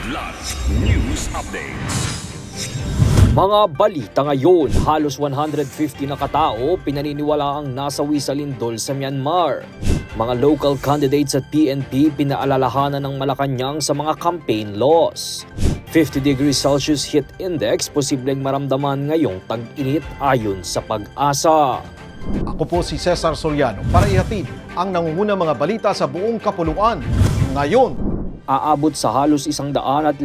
Kidlat News Updates. Mga balita ngayon, halos 150 na katao pinaniniwalaang nasawi sa lindol sa Myanmar. Mga local candidates at PNP pinaalalahanan ng Malacanang sa mga campaign loss. 50 degrees Celsius heat index posibleng maramdaman ngayong tag-init ayon sa Pag-asa. Ako po si Cesar Soriano para ihatid ang nangungunang mga balita sa buong kapuluan ngayon. Aabot sa halos 150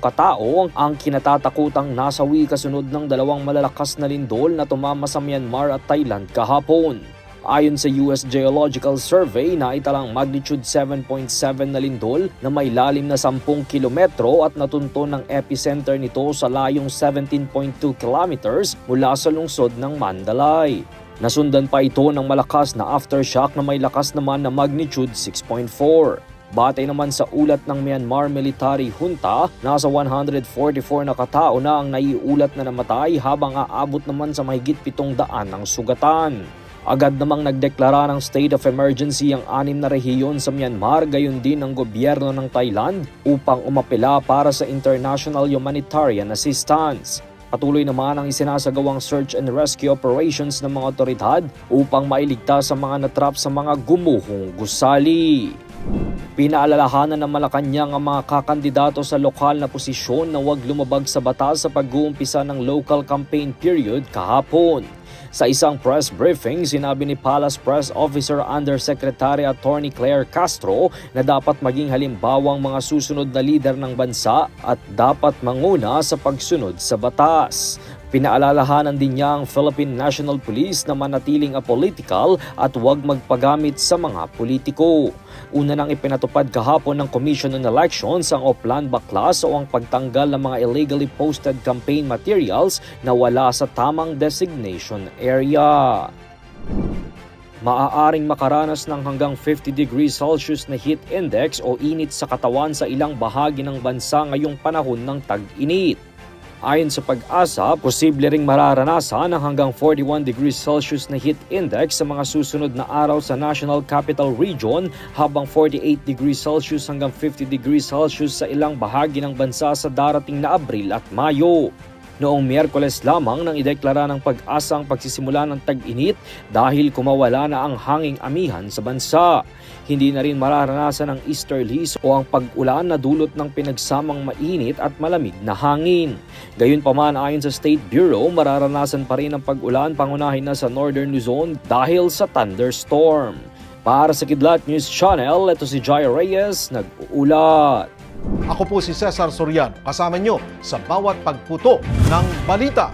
katao ang kinatatakutang nasawi kasunod ng dalawang malalakas na lindol na tumama sa Myanmar at Thailand kahapon. Ayon sa US Geological Survey, naitalang magnitude 7.7 na lindol na may lalim na 10 kilometro at natunton ng epicenter nito sa layong 17.2 kilometers mula sa lungsod ng Mandalay. Nasundan pa ito ng malakas na aftershock na may lakas naman na magnitude 6.4. Batay naman sa ulat ng Myanmar Military Junta, nasa 144 na katao na ang naiulat na namatay habang aabot naman sa mahigit 700 ang sugatan. Agad namang nagdeklara ng state of emergency ang 6 na rehiyon sa Myanmar, gayon din ang gobyerno ng Thailand upang umapela para sa international humanitarian assistance. Patuloy naman ang isinasagawang search and rescue operations ng mga otoridad upang mailigtas sa mga natrap sa mga gumuhong gusali. Pinaalalahanan ng Malacanang ang mga kakandidato sa lokal na posisyon na huwag lumabag sa batas sa pag-uumpisa ng local campaign period kahapon. Sa isang press briefing, sinabi ni Palace Press Officer Undersecretary Attorney Claire Castro na dapat maging halimbawang mga susunod na lider ng bansa at dapat manguna sa pagsunod sa batas. Pinaalalahanan din niya ang Philippine National Police na manatiling apolitical at huwag magpagamit sa mga politiko. Una nang ipinatupad kahapon ng Commission on Elections ang Oplan Baklas o ang pagtanggal ng mga illegally posted campaign materials na wala sa tamang designation area. Maaaring makaranas ng hanggang 50 degrees Celsius na heat index o init sa katawan sa ilang bahagi ng bansa ngayong panahon ng tag-init. Ayon sa Pag-asa, posible ring mararanasan ang hanggang 41 degrees Celsius na heat index sa mga susunod na araw sa National Capital Region habang 48 degrees Celsius hanggang 50 degrees Celsius sa ilang bahagi ng bansa sa darating na Abril at Mayo. Noong Miyerkules lamang nang ideklara ng Pag-asa ang pagsisimula ng tag-init dahil kumawala na ang hanging amihan sa bansa. Hindi na rin mararanasan ang easterlies o ang pag-ulan na dulot ng pinagsamang mainit at malamig na hangin. Gayunpaman ayon sa State Bureau, mararanasan pa rin ang pag-ulan pangunahin na sa Northern Luzon dahil sa thunderstorm. Para sa Kidlat News Channel, ito si Jai Reyes, nag-uulat. Ako po si Cesar Soriano, kasama nyo sa bawat pagputo ng balita.